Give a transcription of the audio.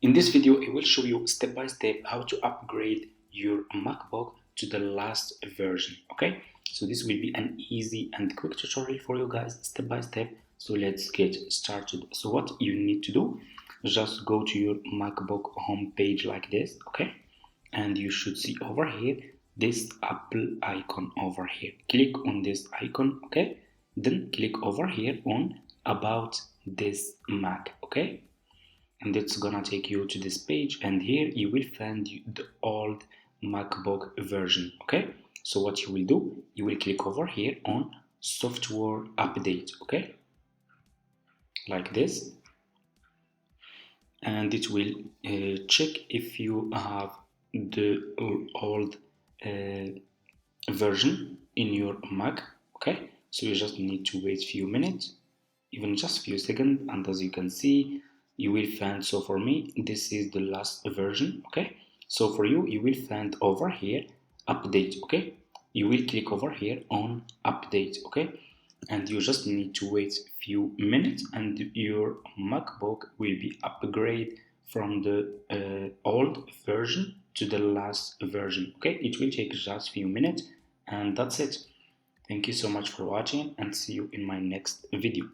In this video, I will show you step by step how to upgrade your MacBook to the last version. Okay, so this will be an easy and quick tutorial for you guys, step by step. So let's get started. So what you need to do, just go to your MacBook home page like this. Okay, and you should see over here this Apple icon over here. Click on this icon. Okay, then click over here on about this Mac. Okay, and it's gonna take you to this page, and here you will find the old MacBook version. Okay, so what you will do, you will click over here on software update. Okay, like this, and it will check if you have the old version in your Mac. Okay, so you just need to wait few minutes, even just few seconds, and as you can see, you will find, so for me this is the last version. Okay, so for you, you will find over here update. Okay, you will click over here on update. Okay, and you just need to wait few minutes and your MacBook will be upgraded from the old version to the last version. Okay, it will take just few minutes, and that's it. Thank you so much for watching, and see you in my next video.